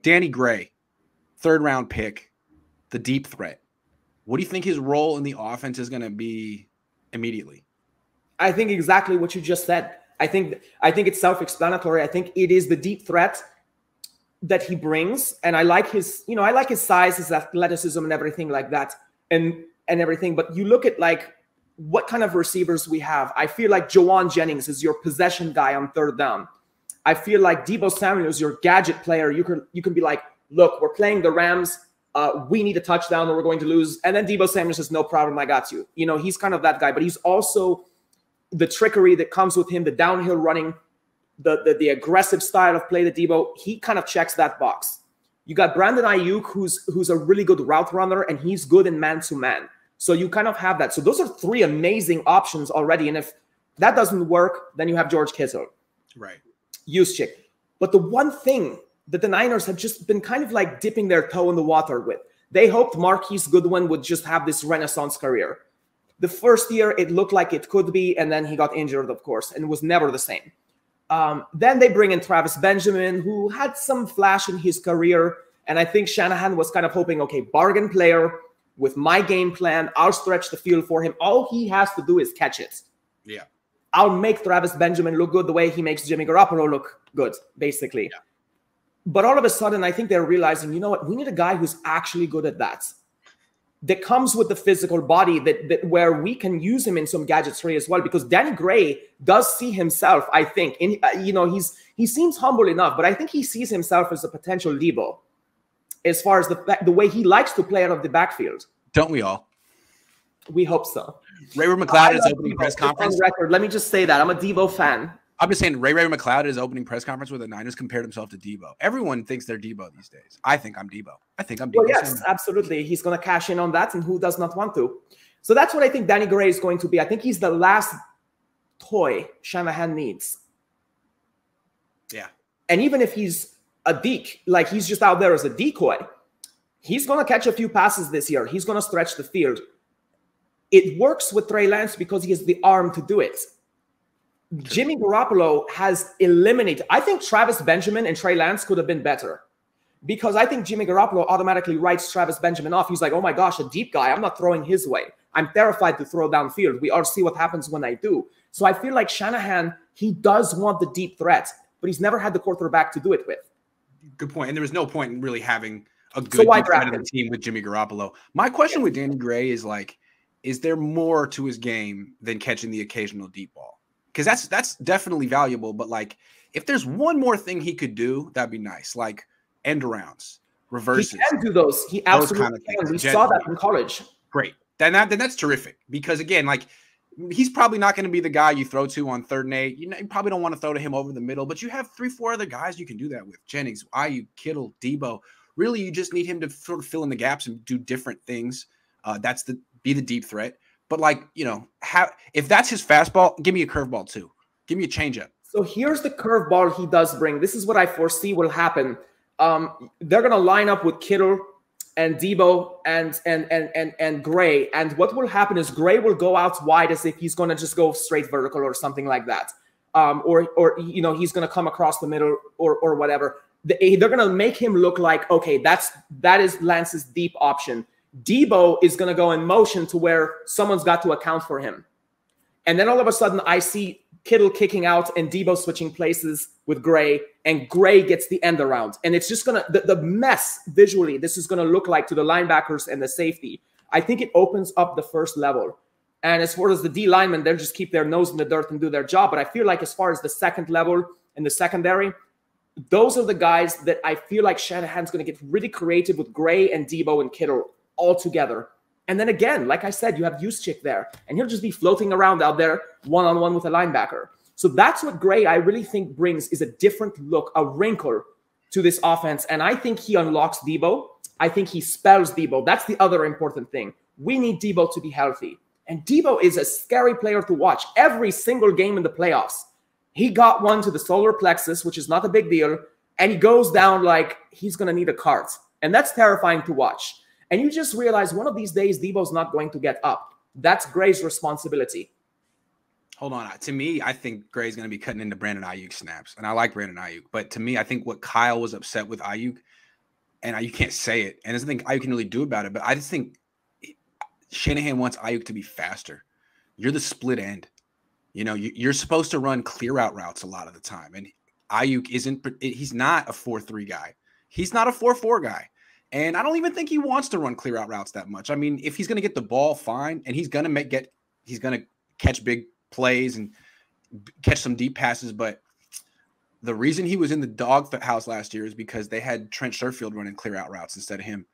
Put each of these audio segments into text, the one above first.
Danny Gray, 3rd-round pick, the deep threat. What do you think his role in the offense is going to be immediately? I think exactly what you just said. I think it's self-explanatory. I think it is the deep threat that he brings, and I like his size, his athleticism, and everything like that, and everything. But you look at like what kind of receivers we have. I feel like Jawan Jennings is your possession guy on 3rd down. I feel like Deebo Samuel is your gadget player. You can be like, look, we're playing the Rams. We need a touchdown or we're going to lose. And then Deebo Samuel says, no problem, I got you. You know, he's kind of that guy, but he's also the trickery that comes with him, the downhill running, the aggressive style of play that Deebo, he kind of checks that box. You got Brandon Ayuk, who's a really good route runner, and he's good in man-to-man. So you kind of have that. So those are 3 amazing options already. And if that doesn't work, then you have George Kittle. Right. Juszczyk. But the one thing that the Niners have just been kind of like dipping their toe in the water with, they hoped Marquise Goodwin would just have this renaissance career. The first year, it looked like it could be, and then he got injured, of course, and it was never the same. Then they bring in Travis Benjamin, who had some flash in his career, and I think Shanahan was kind of hoping, okay, bargain player with my game plan, I'll stretch the field for him. All he has to do is catch it. Yeah. I'll make Travis Benjamin look good the way he makes Jimmy Garoppolo look good, basically. Yeah. But all of a sudden, I think they're realizing, you know what? We need a guy who's actually good at that. That comes with the physical body that where we can use him in some gadgetry as well. Because Danny Gray does see himself, I think, in he seems humble enough, but I think he sees himself as a potential Deebo, as far as the way he likes to play out of the backfield. Don't we all? We hope so. Ray McCloud is opening press conference. On record, let me just say that I'm a Deebo fan. I'm just saying, Ray McCloud is opening press conference where the Niners compared himself to Deebo. Everyone thinks they're Deebo these days. I think I'm Deebo. Well, yes, absolutely. He's going to cash in on that, and who does not want to? So that's what I think Danny Gray is going to be. I think he's the last toy Shanahan needs. Yeah. And even if he's a deke, like he's just out there as a decoy, he's going to catch a few passes this year. He's going to stretch the field. It works with Trey Lance because he has the arm to do it. Jimmy Garoppolo has eliminated. I think Travis Benjamin and Trey Lance could have been better, because I think Jimmy Garoppolo automatically writes Travis Benjamin off. He's like, oh my gosh, a deep guy. I'm not throwing his way. I'm terrified to throw downfield. We all see what happens when I do. So I feel like Shanahan, he does want the deep threat, but he's never had the quarterback to do it with. Good point. And there was no point in really having a good deep threat in the team with Jimmy Garoppolo. My question with Danny Gray is like, is there more to his game than catching the occasional deep ball? Because that's definitely valuable, but like if there's one more thing he could do, that'd be nice. Like end arounds, reverses. He can do those. He absolutely can. We saw that in college. Great. Then that's terrific, because again, like he's probably not going to be the guy you throw to on 3rd and 8. You probably don't want to throw to him over the middle, but you have 3-4 other guys you can do that with. Jennings, Ayuk, Kittle, Deebo. Really, you just need him to sort of fill in the gaps and do different things. Be the deep threat. But like, if that's his fastball, give me a curveball too. Give me a changeup. So here's the curveball he does bring. This is what I foresee will happen. They're going to line up with Kittle and Deebo and Gray. And what will happen is Gray will go out wide as if he's going to just go straight vertical or something like that. Or he's going to come across the middle or whatever. They're going to make him look like, okay, that is Lance's deep option. Deebo is going to go in motion to where someone's got to account for him. And then all of a sudden I see Kittle kicking out and Deebo switching places with Gray, and Gray gets the end around. And it's just going to, the mess visually, this is going to look like to the linebackers and the safety. I think it opens up the first level. And as far as the D linemen, they'll just keep their nose in the dirt and do their job. But I feel like as far as the second level and the secondary, those are the guys that I feel like Shanahan's going to get really creative with Gray and Deebo and Kittle all together. And then again, like I said, you have Juszczyk there, and he'll just be floating around out there one-on-one with a linebacker. So that's what Gray, I really think, brings, is a different look, a wrinkle to this offense. And I think he unlocks Deebo. I think he spells Deebo. That's the other important thing. We need Deebo to be healthy. And Deebo is a scary player to watch. Every single game in the playoffs, he got one to the solar plexus, which is not a big deal, and he goes down like he's going to need a cart. And that's terrifying to watch. And you just realize one of these days, Deebo's not going to get up. That's Gray's responsibility. Hold on. To me, I think Gray's going to be cutting into Brandon Ayuk snaps. And I like Brandon Ayuk. But to me, I think what Kyle was upset with Ayuk, and you can't say it, and there's nothing Ayuk can really do about it. But I just think Shanahan wants Ayuk to be faster. You're the split end. You know, you're supposed to run clear out routes a lot of the time, and Ayuk isn't. He's not a 4-3 guy. He's not a 4-4 guy. And I don't even think he wants to run clear out routes that much. I mean, if he's going to get the ball, fine. And he's going to catch big plays and catch some deep passes. But the reason he was in the doghouse last year is because they had Trent Sherfield running clear out routes instead of him.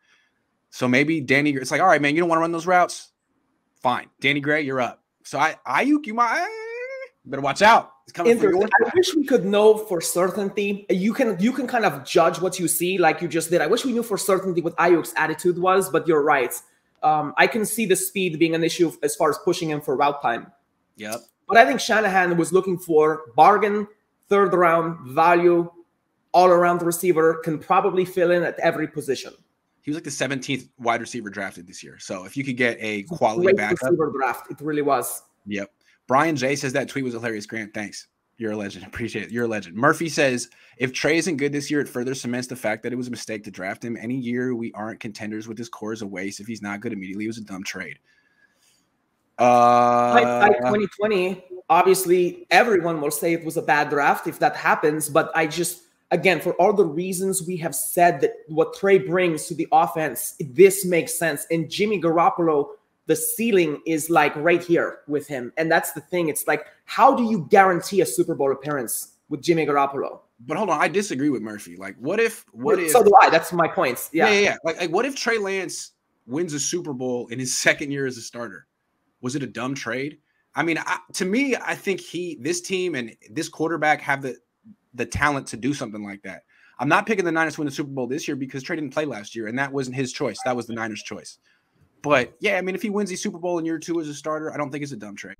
So maybe Danny, it's like, all right, man, you don't want to run those routes? Fine. Danny Gray, you're up. So Ayuk, you better watch out. It's coming for you. I wish we could know for certainty. You can kind of judge what you see like you just did. I wish we knew for certainty what Ayuk's attitude was, but you're right. I can see the speed being an issue as far as pushing him for route time. Yep. But I think Shanahan was looking for bargain, third round value, all around the receiver, can probably fill in at every position. He was like the 17th wide receiver drafted this year. So if you could get a quality backup. Receiver draft, it really was. Yep. Brian J says that tweet was hilarious. Grant, thanks. You're a legend. Appreciate it. You're a legend. Murphy says, if Trey isn't good this year, it further cements the fact that it was a mistake to draft him. Any year we aren't contenders with his core is a waste. If he's not good immediately, it was a dumb trade. Hindsight 2020, obviously everyone will say it was a bad draft if that happens. But I just, again, for all the reasons we have said that what Trey brings to the offense, this makes sense. And Jimmy Garoppolo, the ceiling is like right here with him. And that's the thing. It's like, how do you guarantee a Super Bowl appearance with Jimmy Garoppolo? But hold on, I disagree with Murphy. Like, what if so do I. That's my point. Yeah. Like what if Trey Lance wins a Super Bowl in his second year as a starter? Was it a dumb trade? I mean, to me, I think this team and this quarterback have the talent to do something like that. I'm not picking the Niners to win the Super Bowl this year because Trey didn't play last year, and that wasn't his choice. That was the Niners' choice. But yeah, I mean, if he wins the Super Bowl in year 2 as a starter, I don't think it's a dumb trade.